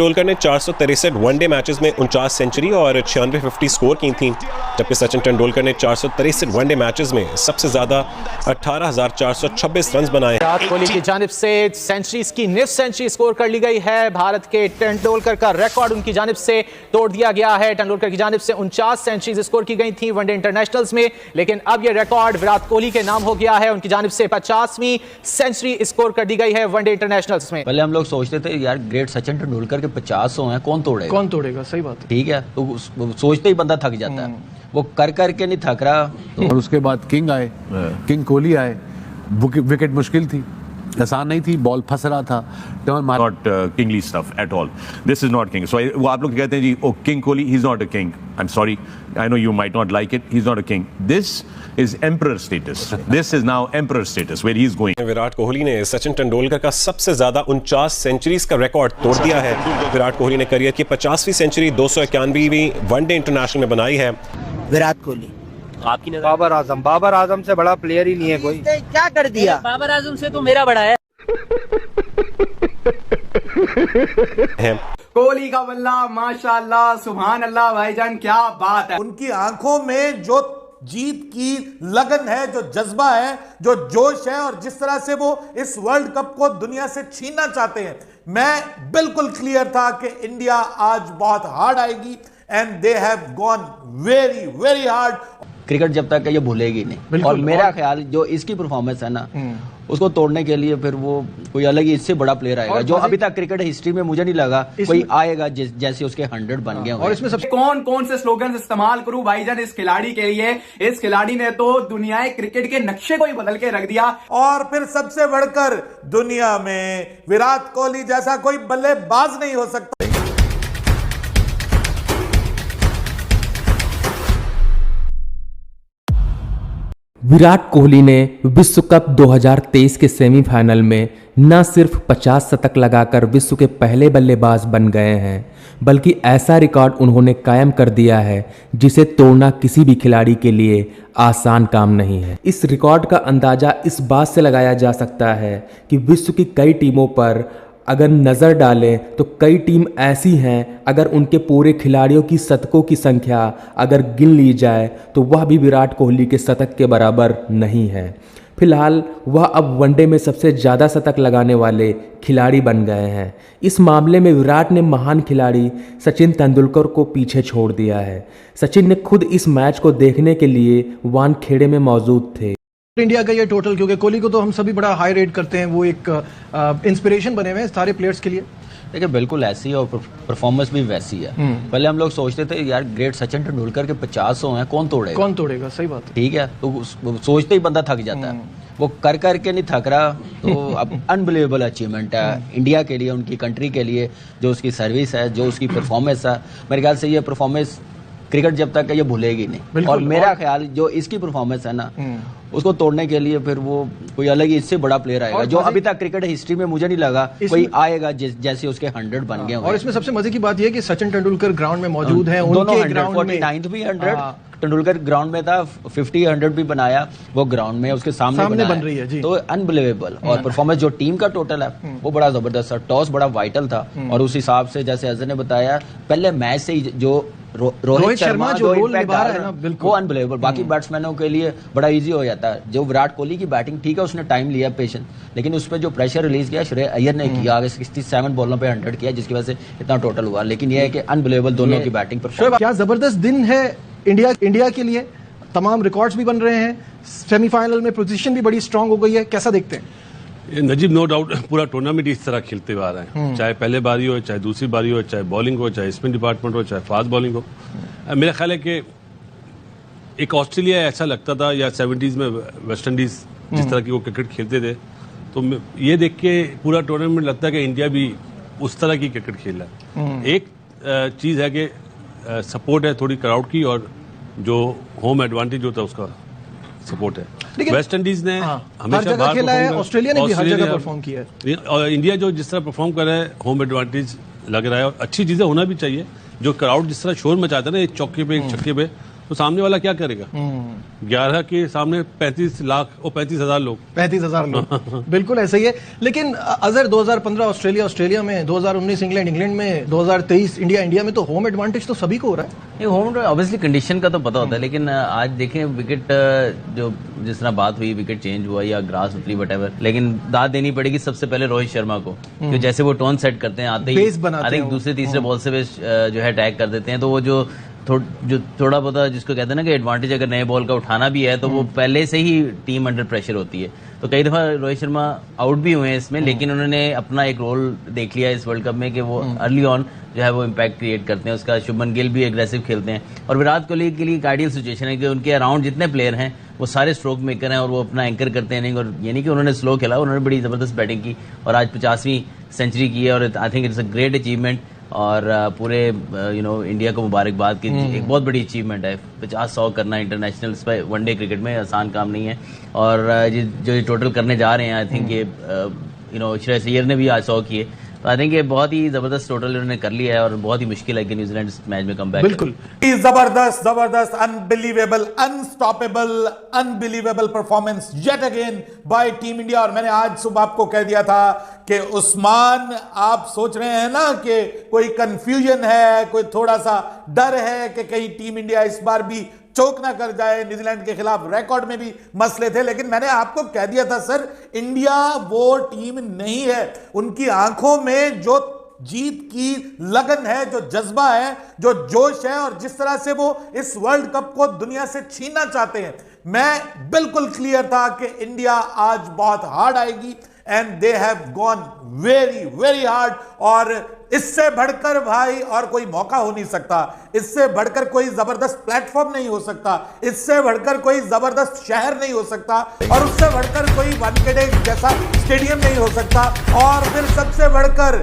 तेंदुलकर ने 463 one day matches में 49 century और 96 स्कोर की थी, जबकि सचिन तेंदुलकर ने 463 वनडे मैचेस में सबसे ज्यादा 18,426 रन बनाए। विराट कोहली की जानिब से सेंचुरीज की निफ सेंचुरी स्कोर कर ली गई है। भारत के तेंदुलकर का रिकॉर्ड उनकी जानिब से तोड़ दिया गया है। तेंदुलकर की जानिब से 49 सेंचुरीज स्कोर की गई थी वनडे इंटरनेशनल्स में, लेकिन अब यह रिकॉर्ड विराट कोहली के नाम हो गया है। उनकी जानिब से 50वीं सेंचुरी स्कोर कर दी गई है वनडे इंटरनेशनल्स में। पहले हम लोग सोचते थे यार ग्रेट सचिन तेंदुलकर के 50 हैं, कौन तोड़ेगा, सही बात है। ठीक है, तो सोचते ही बंदा थक जाता है, वो कर करके नहीं थक रहा। और उसके बाद किंग आए, किंग कोहली आए। विकेट मुश्किल थी, आसान नहीं थी, बॉल फंस रहा था। Not kingly stuff at all. This is not king. So वो आप लोग कहते हैं जी, oh King Kohli, he's not a king. I'm sorry. I know you might not like it. He's not a king. This is emperor status. This is now emperor status where he's going. Virat Kohli ने सचिन तेंदुलकर का सबसे ज्यादा 49 centuries का record तोड़ दिया है। विराट कोहली ने career की 50वीं सेंचुरी 291वीं वनडे इंटरनेशनल में बनाई है। विराट कोहली आपकी नजर? बाबर आजम से बड़ा प्लेयर ही नहीं है कोई। क्या कर दिया? बाबर आजम से तो मेरा बड़ा है। कोहली का बल्ला, माशाल्लाह, सुभान अल्लाह भाईजान, क्या बात है। उनकी आंखों में जो जीत की लगन है, जो जज्बा है, जो जोश है, और जिस तरह से वो इस वर्ल्ड कप को दुनिया से छीनना चाहते हैं, मैं बिल्कुल क्लियर था कि इंडिया आज बहुत हार्ड आएगी। And they have gone very very hard. Cricket जब तक ये भूलेगी नहीं, और मेरा ख्याल जो इसकी परफॉर्मेंस है ना, उसको तोड़ने के लिए फिर वो कोई अलग ही इससे बड़ा प्लेयर आएगा, जो अभी तक क्रिकेट हिस्ट्री में मुझे नहीं लगा कोई आएगा जैसे उसके 100 बन गए। और इसमें सबसे कौन कौन से स्लोगन इस्तेमाल करूं भाईजान इस खिलाड़ी के लिए? इस खिलाड़ी ने तो दुनिया क्रिकेट के नक्शे को ही बदल के रख दिया। और फिर सबसे बढ़कर दुनिया में विराट कोहली जैसा कोई बल्लेबाज नहीं हो सकता। विराट कोहली ने विश्व कप 2023 के सेमीफाइनल में न सिर्फ 50 शतक लगाकर विश्व के पहले बल्लेबाज बन गए हैं, बल्कि ऐसा रिकॉर्ड उन्होंने कायम कर दिया है जिसे तोड़ना किसी भी खिलाड़ी के लिए आसान काम नहीं है। इस रिकॉर्ड का अंदाज़ा इस बात से लगाया जा सकता है कि विश्व की कई टीमों पर अगर नज़र डालें तो कई टीम ऐसी हैं, अगर उनके पूरे खिलाड़ियों की शतकों की संख्या अगर गिन ली जाए तो वह भी विराट कोहली के शतक के बराबर नहीं है। फिलहाल वह अब वनडे में सबसे ज़्यादा शतक लगाने वाले खिलाड़ी बन गए हैं। इस मामले में विराट ने महान खिलाड़ी सचिन तेंदुलकर को पीछे छोड़ दिया है। सचिन ने खुद इस मैच को देखने के लिए वानखेड़े में मौजूद थे। इंडिया का ये टोटल, क्योंकि कोहली को तो हम सभी बड़ा हाई रेट करते हैं, वो एक इंस्पिरेशन बने हुए हैं सारे प्लेयर्स के लिए। देखिए बिल्कुल ऐसी है और परफॉर्मेंस भी वैसी है। पहले हम लोग सोचते थे यार ग्रेट सचिन तेंदुलकर के 50 हैं, कौन तोड़ेगा, सही बात है। ठीक है, तो सोचते ही बंदा थक जाता है, वो कर करके नहीं थक रहा। तो अब अनबिलीवेबल अचीवमेंट है इंडिया के लिए, उनकी कंट्री के लिए, जो उसकी सर्विस है, जो उसकी परफॉर्मेंस है। मेरे ख्याल से ये परफॉर्मेंस क्रिकेट जब तक ये भूलेगी नहीं, और मेरा ख्याल जो इसकी परफॉर्मेंस है ना, उसको तोड़ने के लिए फिर वो कोई अलग ही इससे बड़ा प्लेयर आएगा, जो अभी तक क्रिकेट हिस्ट्री में मुझे नहीं लगा कोई आएगा जैसे उसके 100 बन गए। और इसमें सबसे मजे की बात यह है कि सचिन तेंदुलकर ग्राउंड में मौजूद हैं, उनके ग्राउंड में 49th भी 100 तेंदुलकर ग्राउंड में था, 50 100 भी बनाया वो ग्राउंड में, उसके सामने बन रही है जी। तो अनबिलीवेबल। और परफॉर्मेंस जो टीम का टोटल है वो बड़ा जबरदस्त है। टॉस बड़ा वाइटल था, और उस हिसाब से जैसे अजहर ने बताया पहले मैच से ही जो रोहित शर्मा जो रोल निभा रहा है ना, वो अनबिलीवेबल। बाकी बैट्समैनों के लिए बड़ा इजी हो जाता है। जो विराट कोहली की बैटिंग, ठीक है उसने टाइम लिया, पेशेंस, लेकिन उस पर जो प्रेशर रिलीज किया श्रेयस अय्यर ने किया, आगे 67 बॉलों पे 100 किया, जिसकी वजह से इतना टोटल हुआ। लेकिन यह है कि अनबिलीवेबल दोनों की बैटिंग पर। क्या जबरदस्त दिन है इंडिया के लिए, तमाम रिकॉर्ड्स भी बन रहे हैं, सेमीफाइनल में पोजीशन भी बड़ी स्ट्रांग हो गई है, कैसा देखते हैं? नजीब, नो डाउट पूरा टूर्नामेंट इस तरह खेलते हुए आ रहा है, चाहे पहले बारी हो, चाहे दूसरी बारी हो, चाहे बॉलिंग हो, चाहे स्पिन डिपार्टमेंट हो, चाहे फास्ट बॉलिंग हो। मेरा ख्याल है कि एक ऑस्ट्रेलिया ऐसा लगता था, या 70s में वेस्ट इंडीज जिस तरह की वो क्रिकेट खेलते थे, तो ये देख के पूरा टूर्नामेंट लगता है कि इंडिया भी उस तरह की क्रिकेट खेल रहा है। एक चीज़ है कि सपोर्ट है थोड़ी क्राउड की, और जो होम एडवांटेज होता है उसका सपोर्ट है। वेस्ट इंडीज ने हमेशा बाहर खेला है, ऑस्ट्रेलिया ने भी हर जगह परफॉर्म किया है, और इंडिया जो जिस तरह परफॉर्म कर रहा है होम एडवांटेज लग रहा है। और अच्छी चीजें होना भी चाहिए, जो क्राउड जिस तरह शोर मचाता है ना, एक चौके पे एक छक्के पे, तो सामने वाला क्या करेगा? 11 के सामने 35 लाख और 35,000 लोग, 35,000 लोग। बिल्कुल ऐसा ही है। लेकिन अजहर 2015 ऑस्ट्रेलिया में, 2019 इंग्लैंड में, 2023 इंडिया में, तो होम एडवांटेज तो सभी को हो रहा है। होम ऑब्वियसली कंडीशन का तो पता होता है, लेकिन आज देखें विकेट जो जिस तरह बात हुई, विकेट चेंज हुआ या ग्रास उतरी वटेवर, लेकिन दाद देनी पड़ेगी सबसे पहले रोहित शर्मा को, कि जैसे वो टोन सेट करते हैं आते ही दूसरे तीसरे बॉल से जो है अटैक कर देते हैं। तो वो जो थोड़ा बहुत जिसको कहते हैं ना कि एडवांटेज अगर नए बॉल का उठाना भी है तो वो पहले से ही टीम अंडर प्रेशर होती है। तो कई दफा रोहित शर्मा आउट भी हुए हैं इसमें, लेकिन उन्होंने अपना एक रोल देख लिया इस वर्ल्ड कप में कि वो अर्ली ऑन जो है वो इम्पैक्ट क्रिएट करते हैं। उसका शुभमन गिल भी एग्रेसिव खेलते हैं, और विराट कोहली के लिए एक आइडियल सिचुएशन है कि उनके अराउंड जितने प्लेयर हैं वो सारे स्ट्रोक मेकर हैं और वो अपना एंकर करते हैं। नहीं, और ये नहीं कि उन्होंने स्लो खेला, उन्होंने बड़ी जबरदस्त बैटिंग की और आज 50वीं सेंचुरी की है, और I think it's a great achievement. और पूरे इंडिया को मुबारकबाद की एक बहुत बड़ी अचीवमेंट है। 50-100 करना इंटरनेशनल वनडे क्रिकेट में आसान काम नहीं है, और जो ये टोटल करने जा रहे हैं, आई थिंक ये श्रेयस अय्यर ने भी आज 100 किए। तो आई थिंक ये बहुत ही जबरदस्त टोटल उन्होंने कर लिया है, और बहुत ही मुश्किल है कि न्यूजीलैंड इस मैच में कम बैक। बिल्कुल जबरदस्त unbelievable unstoppable unbelievable performance yet again bye team India. और मैंने आज सुबह आपको कह दिया था कि उस्मान, आप सोच रहे हैं ना कि कोई कंफ्यूजन है, कोई थोड़ा सा डर है कि कहीं टीम इंडिया इस बार भी चोक ना कर जाए, न्यूजीलैंड के खिलाफ रिकॉर्ड में भी मसले थे, लेकिन मैंने आपको कह दिया था सर, इंडिया वो टीम नहीं है। उनकी आंखों में जो जीत की लगन है, जो जज्बा है, जो जोश है, और जिस तरह से वो इस वर्ल्ड कप को दुनिया से छीनना चाहते हैं, मैं बिल्कुल क्लियर था कि इंडिया आज बहुत हार्ड आएगी, and they have gone very very hard. और इससे बढ़कर भाई और कोई मौका हो नहीं सकता, इससे बढ़कर कोई जबरदस्त प्लेटफॉर्म नहीं हो सकता, इससे बढ़कर कोई जबरदस्त शहर नहीं हो सकता, और उससे बढ़कर कोई वानखेड़े जैसा स्टेडियम नहीं हो सकता, और फिर सबसे बढ़कर